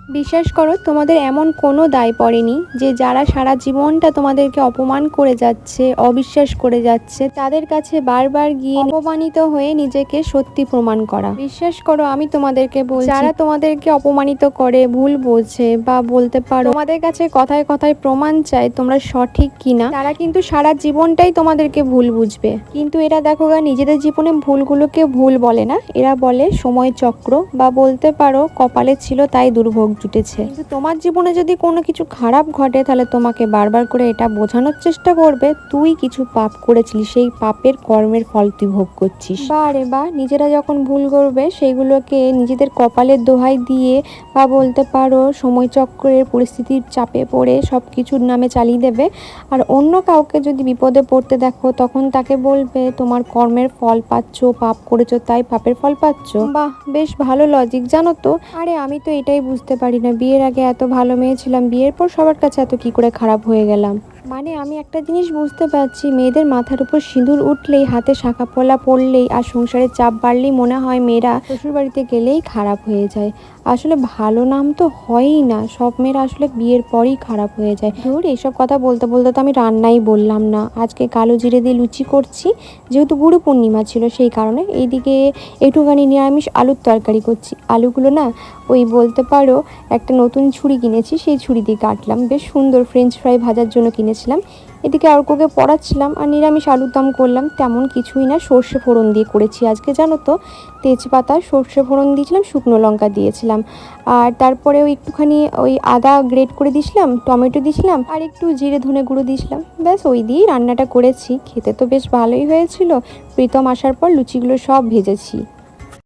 বিশ্বাস করো, তোমাদের এমন কোনো দায় পড়েনি যে যারা সারা জীবনটা তোমাদেরকে অপমান করে যাচ্ছে, অবিশ্বাস করে যাচ্ছে, তাদের কাছে বারবার গিয়ে অপমানিত হয়ে নিজেকে সত্যি প্রমাণ করা। বিশ্বাস করো, আমি তোমাদেরকে বলছি, যারা তোমাদেরকে অপমানিত করে, ভুল বোঝে বা বলতে পারো তোমাদের কাছে কথায় কথায় প্রমাণ চায় তোমরা সঠিক কিনা, তারা কিন্তু সারা জীবনটাই তোমাদেরকে ভুল বুঝবে। কিন্তু এরা দেখো গা, নিজেদের জীবনে ভুলগুলোকে ভুল বলে না, এরা বলে সময় চক্র, বা বলতে পারো কপালে ছিল তাই দুর্ভোগ জুটেছে। কিন্তু তোমার জীবনে যদি কোনো কিছু খারাপ ঘটে, তাহলে তোমাকে বারবার করে এটা বোঝানোর চেষ্টা করবে তুই কিছু পাপ করেছিলি, সেই পাপের কর্মের ফল তুই ভোগ করছিস। বা রে বা, নিজেরা যখন ভুল করবে সেইগুলোকে নিজেদের কপালের দোহাই দিয়ে বা বলতে পারো সময়চক্রের পরিস্থিতির চাপে পড়ে সব কিছুর নামে চালিয়ে দেবে। আর অন্য কাউকে যদি বিপদে পড়তে দেখো, তখন তাকে বলবে তোমার কর্মের ফল পাচ্ছ, পাপ করেছো তাই পাপের ফল পাচ্ছ। বাহ, বেশ ভালো লজিক জানো তো। আরে আমি তো এটাই বুঝতে পারি না, বিয়ের আগে এত ভালো মেয়ে ছিলাম, বিয়ের পর সবার কাছে এত কি করে খারাপ হয়ে গেলাম। মানে আমি একটা জিনিস বুঝতে পারছি, মেয়েদের মাথার উপর সিঁদুর উঠলেই, হাতে শাঁখা পলা পড়লেই আর সংসারের চাপ বাড়লেই মনে হয় মেয়েরা শ্বশুরবাড়িতে গেলেই খারাপ হয়ে যায়। আসলে ভালো নাম তো হয়ই না, সব মেয়েরা আসলে বিয়ের পরই খারাপ হয়ে যায়। ধুর, এইসব কথা বলতে বলতে তো আমি রান্নাই বললাম না। আজকে কালো জিরে দিয়ে লুচি করছি, যেহেতু গুরু পূর্ণিমা ছিল সেই কারণে। এইদিকে একটুখানি নিরামিষ আলুর তরকারি করছি। আলুগুলো না ওই বলতে পারো একটা নতুন ছুরি কিনেছি, সেই ছুরি দিয়ে কাটলাম, বেশ সুন্দর। ফ্রেঞ্চ ফ্রাই ভাজার জন্য কিনেছিলাম। এদিকে অর্ককে পড়াচ্ছিলাম আর নিরামিষ আলুর দম করলাম। তেমন কিছুই না, সর্ষে ফোড়ন দিয়ে করেছি আজকে জানো তো। তেজপাতা, সর্ষে ফোড়ন দিয়েছিলাম, শুকনো লঙ্কা দিয়েছিলাম, আর তারপরে ওই একটুখানি ওই আদা গ্রেট করে দিয়েছিলাম, টমেটো দিয়েছিলাম, আর একটু জিরে ধনে গুঁড়ো দিয়েছিলাম। ব্যাস ওই দিয়েই রান্নাটা করেছি। খেতে তো বেশ ভালোই হয়েছিল। প্রীতম আসার পর লুচিগুলো সব ভেজেছি।